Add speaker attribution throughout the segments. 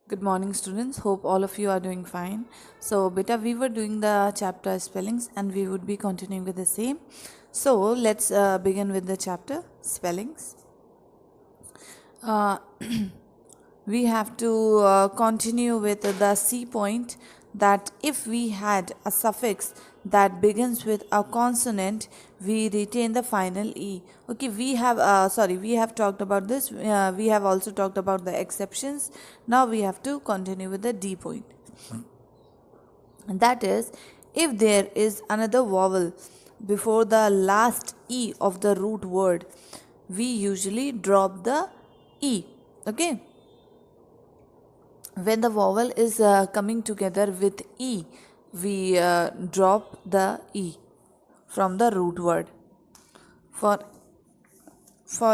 Speaker 1: Good morning, students. Hope all of you are doing fine. So, beta, we were doing the chapter spellings and we would be continuing with the same. So, let's begin with the chapter spellings. Uh, we have to continue with the C point, that if we had a suffix that begins with a consonant, we retain the final E. Okay, we have talked about this. We have also talked about the exceptions. Now we have to continue with the D point. And that is, if there is another vowel before the last E of the root word, we usually drop the E. Okay, when the vowel is coming together with E, we drop the E from the root word. For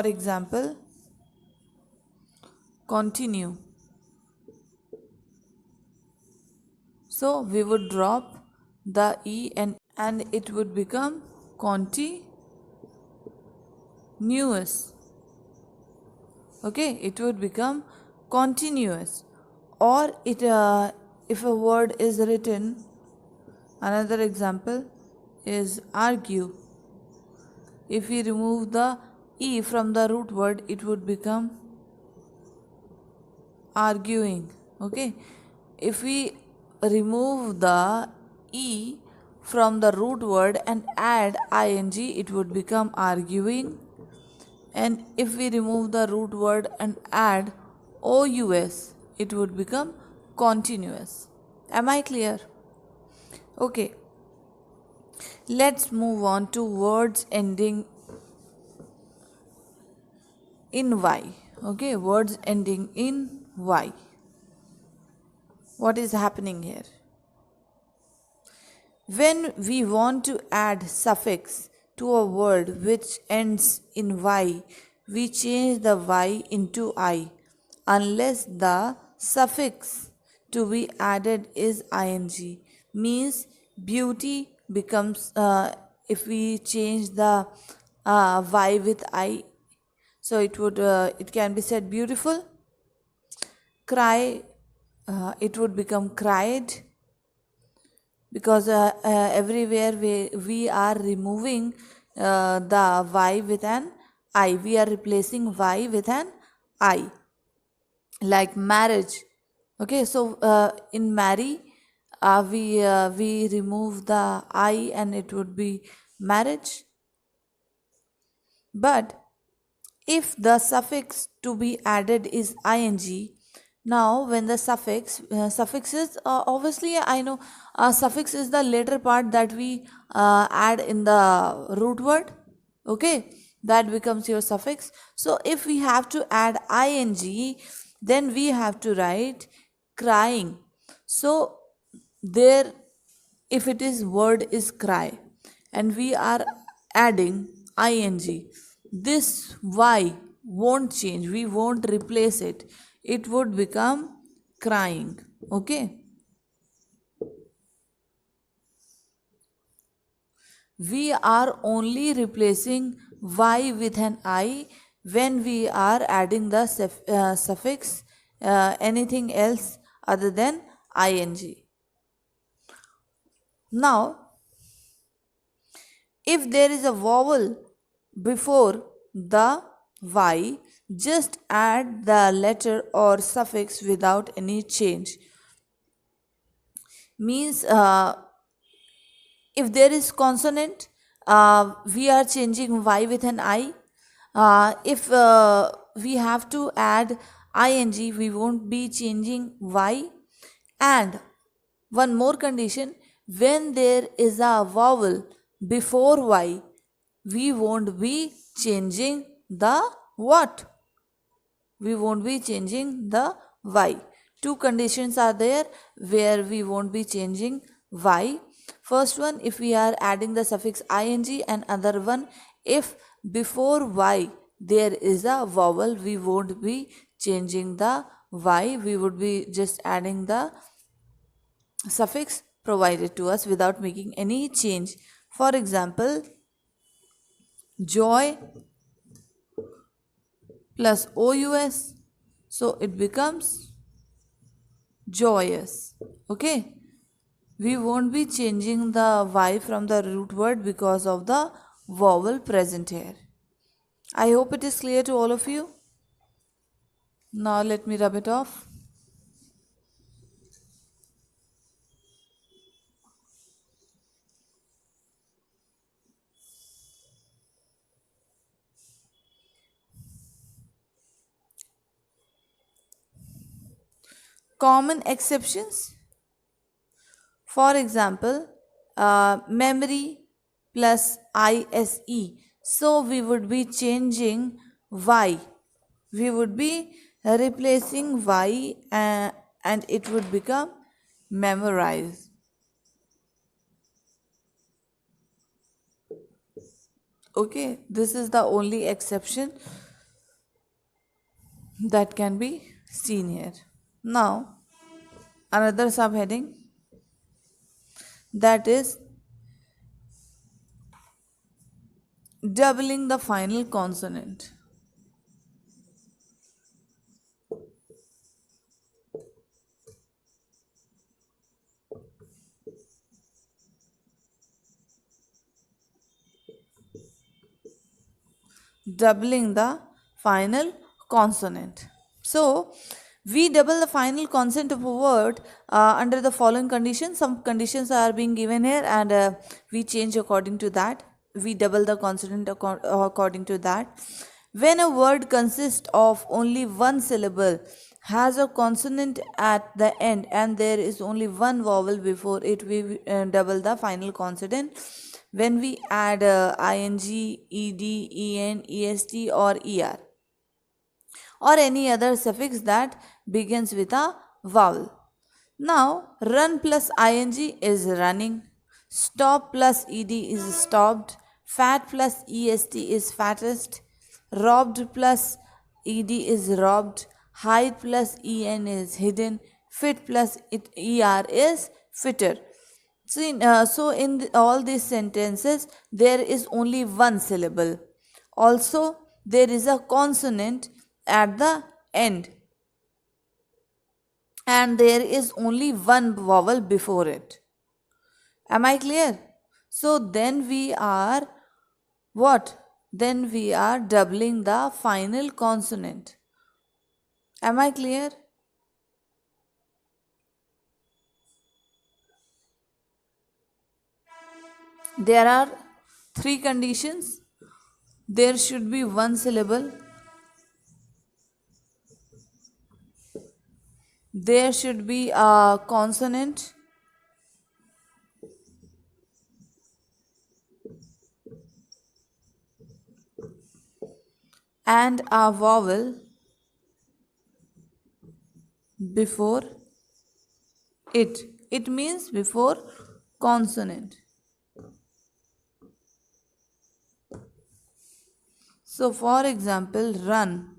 Speaker 1: example, continue. So we would drop the E and it would become continuous. Okay, it would become continuous. Or if a word is written, another example is argue. If we remove the E from the root word, it would become arguing. Okay, if we remove the E from the root word and add ing, it would become arguing. And if we remove the root word and add ous, it would become continuous. Am I clear? Okay, let's move on to words ending in y. Okay, words ending in y. What is happening here? When we want to add suffix to a word which ends in y, we change the y into I, unless the suffix to be added is ing. Means beauty becomes, if we change the y with I, so it can be said beautiful. Cry, it would become cried, because everywhere we are removing the y with an I. We are replacing y with an I. Like marriage. Okay, so in marry, we remove the I and it would be marriage. But if the suffix to be added is ing, now when the suffix is, obviously I know suffix is the later part that we add in the root word. Okay, that becomes your suffix. So if we have to add ing, then we have to write crying. So there, if it is word is cry and we are adding ing, this y won't change, we won't replace it, it would become crying. Okay, we are only replacing y with an I when we are adding the suffix, anything else other than ing. Now, if there is a vowel before the y, just add the letter or suffix without any change. Means if there is consonant, we are changing y with an I. If we have to add ing, we won't be changing y. And one more condition, when there is a vowel before y, we won't be changing the what? We won't be changing the y. Two conditions are there where we won't be changing y. First one, if we are adding the suffix ing, and other one, if before y there is a vowel, we won't be changing the y, we would be just adding the suffix provided to us without making any change. For example, joy plus ous, so it becomes joyous. Okay, we won't be changing the Y from the root word because of the vowel present here. I hope it is clear to all of you. Now let me rub it off. Common exceptions. For example, memory plus ISE. So we would be changing Y. We would be replacing Y and it would become memorize. Okay, this is the only exception that can be seen here. Now, another subheading, that is doubling the final consonant. Doubling the final consonant. So, we double the final consonant of a word under the following conditions. Some conditions are being given here and we change according to that. We double the consonant according to that. When a word consists of only one syllable, has a consonant at the end, and there is only one vowel before it, we double the final consonant. When we add ing, ed, en, est or er, or any other suffix that begins with a vowel. Now, run plus ing is running, stop plus ed is stopped, fat plus est is fattest, robbed plus ed is robbed, hide plus en is hidden, fit plus er is fitter. So in all these sentences, there is only one syllable. Also, there is a consonant at the end, and there is only one vowel before it. Am I clear? So then we are what? Then we are doubling the final consonant. Am I clear? There are three conditions. There should be one syllable. There should be a consonant. And a vowel before it. It means before consonant. So for example, run.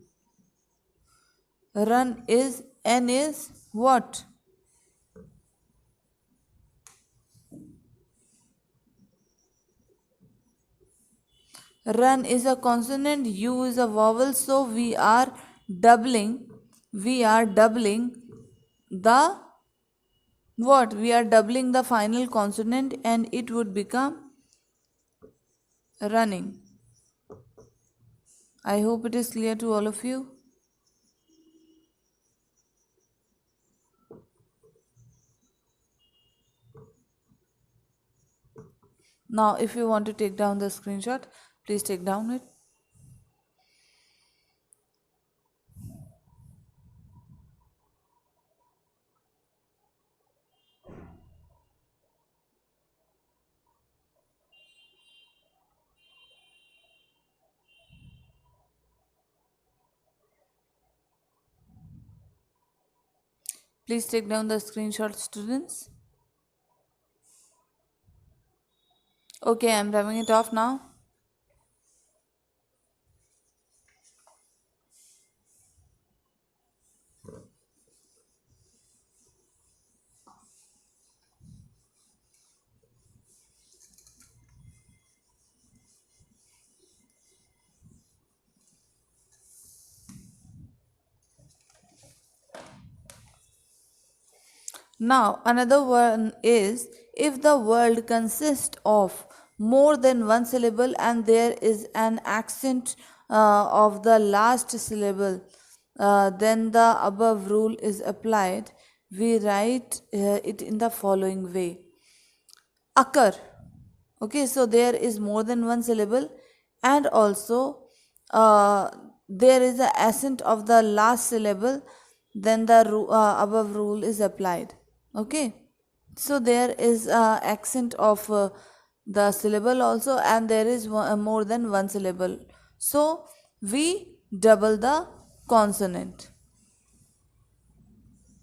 Speaker 1: Run is N is what? Run is a consonant, U is a vowel, so we are doubling the what? We are doubling the final consonant and it would become running. I hope it is clear to all of you. Now, if you want to take down the screenshot, please take down it. Please take down the screenshot, students. Okay, I'm rubbing it off now. Now, another one is if the word consists of more than one syllable and there is an accent of the last syllable, then the above rule is applied. We write it in the following way: occur. Okay, so there is more than one syllable, and also uh, there is a accent of the last syllable, then the above rule is applied. Okay, so there is a accent of the syllable also, and there is more than one syllable, so we double the consonant.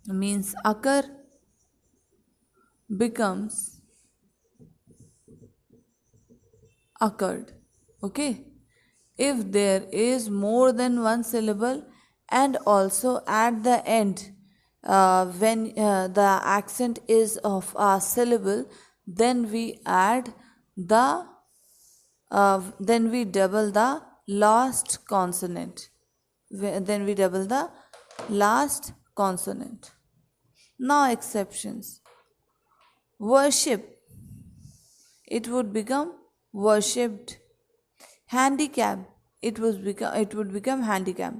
Speaker 1: Means occur becomes occurred. Okay, if there is more than one syllable and also at the end when the accent is of a syllable, then we add the then we double the last consonant. Then we double the last consonant. Now exceptions: worship, it would become worshipped. Handicap, it would become handicapped.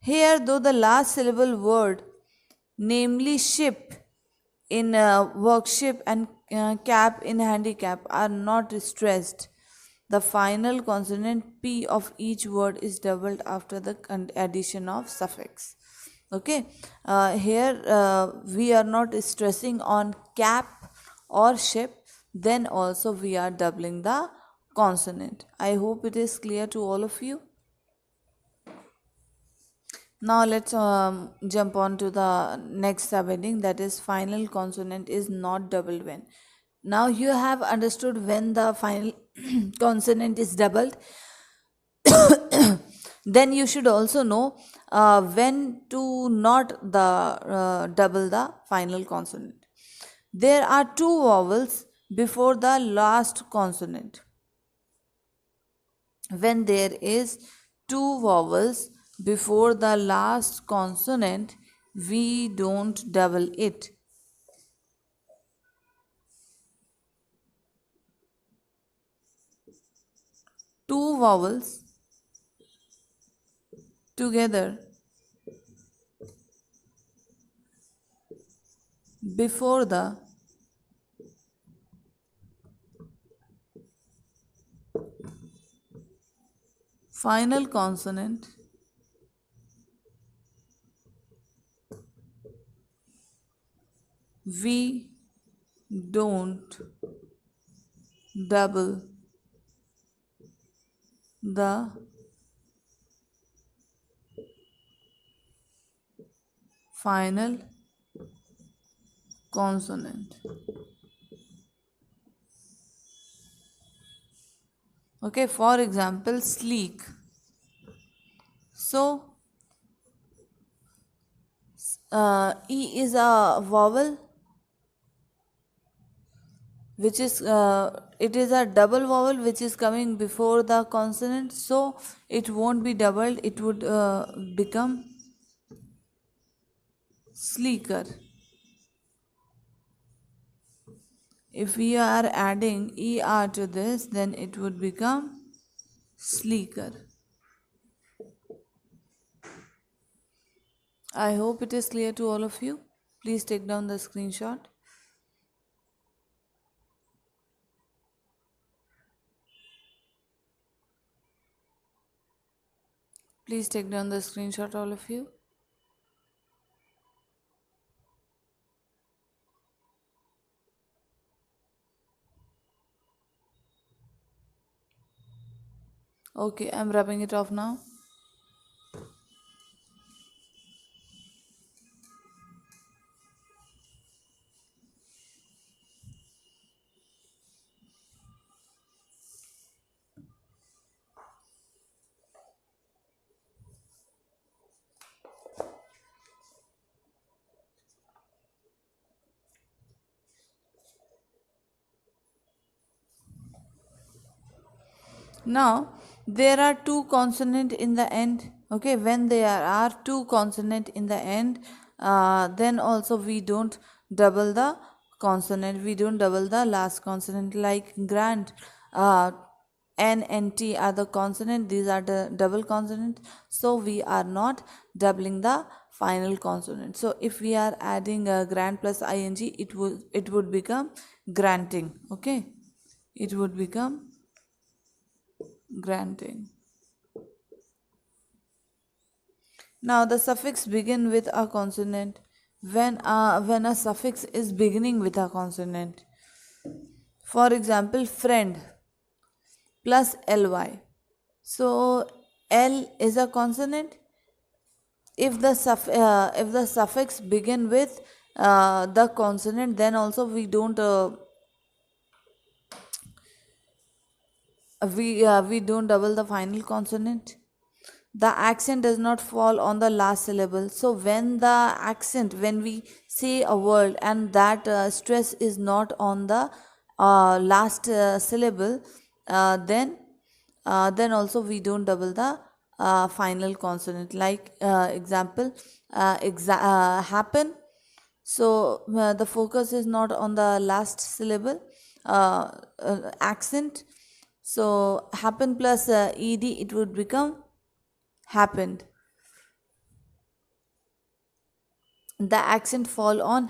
Speaker 1: Here, though the last syllable word, namely ship in workship and cap in handicap, are not stressed, the final consonant p of each word is doubled after the addition of suffix. Okay, here we are not stressing on cap or ship, then also we are doubling the consonant. I hope it is clear to all of you. Now let's jump on to the next subheading, that is final consonant is not doubled when. Now you have understood when the final consonant is doubled. Then you should also know when to not double the final consonant. There are two vowels before the last consonant. When there is two vowels before the last consonant, we don't double it. Two vowels together before the final consonant, we don't double the final consonant. Okay, for example, sleek. So, E is a vowel which is it is a double vowel which is coming before the consonant, so it won't be doubled, it would become sleeker. If we are adding er to this, then it would become sleeker. I hope it is clear to all of you. Please take down the screenshot. Please take down the screenshot, all of you. Okay, I'm rubbing it off now. Now, there are two consonant in the end. Okay, when there are two consonant in the end, then also we don't double the consonant. We don't double the last consonant like grand. Uh, N and T are the consonant. These are the double consonant. So we are not doubling the final consonant. So if we are adding a grand plus ing, it would become granting. Okay, it would become granting. Now the suffix begin with a consonant. When a suffix is beginning with a consonant, for example, friend plus ly. So L is a consonant. If the suffix begin with the consonant, then also we don't double the final consonant. The accent does not fall on the last syllable. So when we say a word and that stress is not on the last syllable, then also we don't double the final consonant. Like example, happen. So the focus is not on the last syllable, accent. So happen plus ed, it would become happened. The accent fall on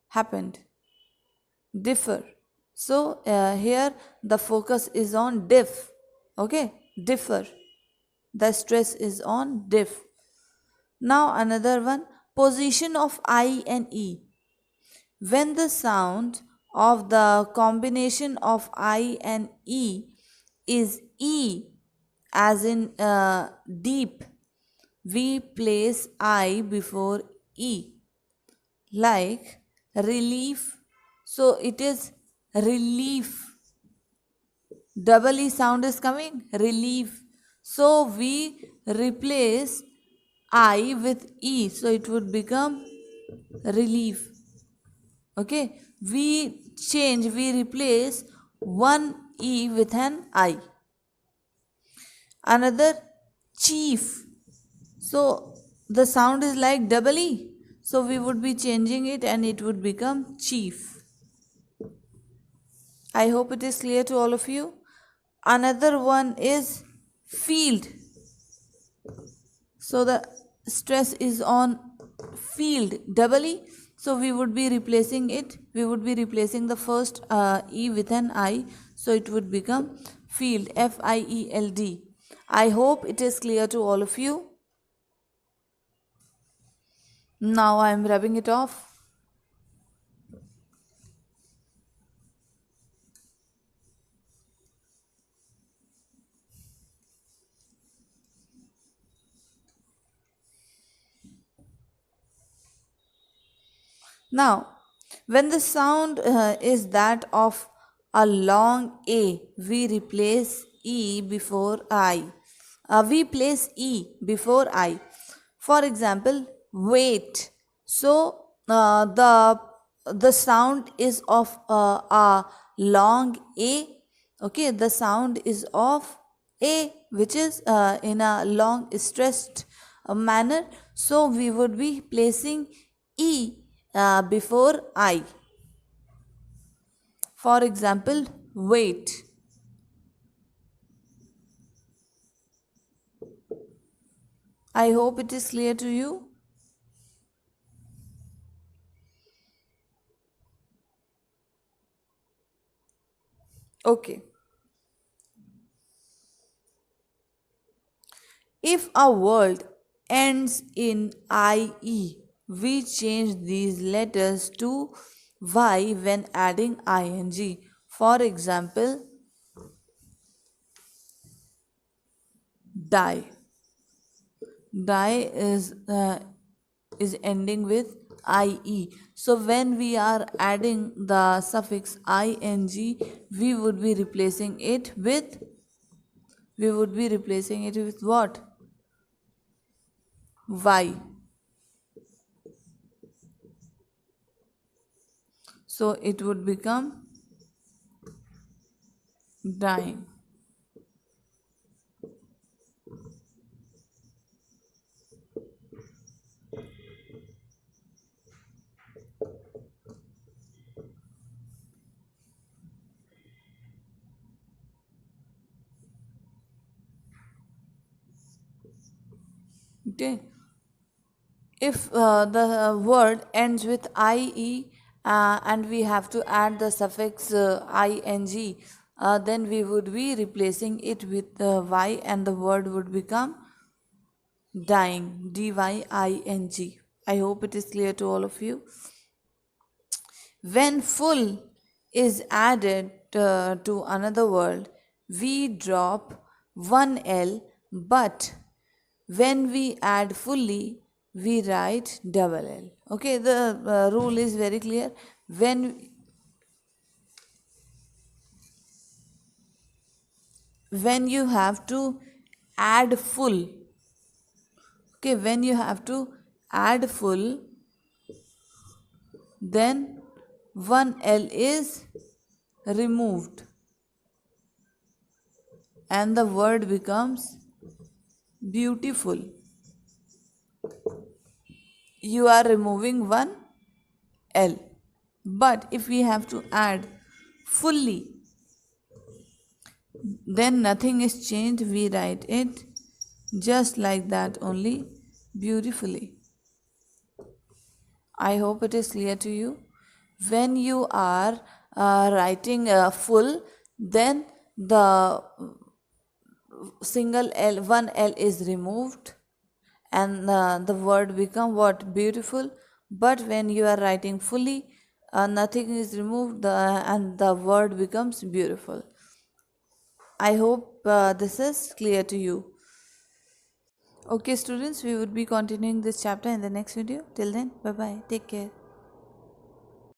Speaker 1: happened. Differ. So here the focus is on diff. Okay, differ. The stress is on diff. Now another one, position of I and E. When the sound of the combination of I and E is E, as in deep, we place I before E, like relief. So it is relief. Double E sound is coming, relief. So we replace I with E, so it would become relief. Okay, we replace one E with an I. Another, chief. So the sound is like double E. So we would be changing it and it would become chief. I hope it is clear to all of you. Another one is field. So the stress is on field, double E. So we would be replacing it. We would be replacing the first E with an I. So it would become field, F-I-E-L-D. I hope it is clear to all of you. Now I am rubbing it off. Now, when the sound is that of a long A, we replace E before I. We place E before I. For example, wait. So the sound is of a long A. Okay, the sound is of A, which is in a long stressed manner. So we would be placing E before I. For example, wait. I hope it is clear to you. Okay. If a word ends in IE, we change these letters to Y when adding ing. For example, die. Die is ending with IE. So when we are adding the suffix ing, we would be replacing it with what? Y. So it would become dying. Okay, if the word ends with ie and we have to add the suffix ing, then we would be replacing it with y and the word would become dying, dying. I hope it is clear to all of you. When full is added to another word, we drop one L, but when we add fully, we write double L. Okay, the rule is very clear. When you have to add full, okay, when you have to add full, then one L is removed and the word becomes beautiful. You are removing one L. But if we have to add fully, then nothing is changed. We write it just like that only, beautifully. I hope it is clear to you. When you are writing full, then the single L, one L is removed and the word become what? Beautiful. But when you are writing fully, nothing is removed and the word becomes beautiful. I hope this is clear to you. Okay, students, we would be continuing this chapter in the next video. Till then, bye bye. Take care.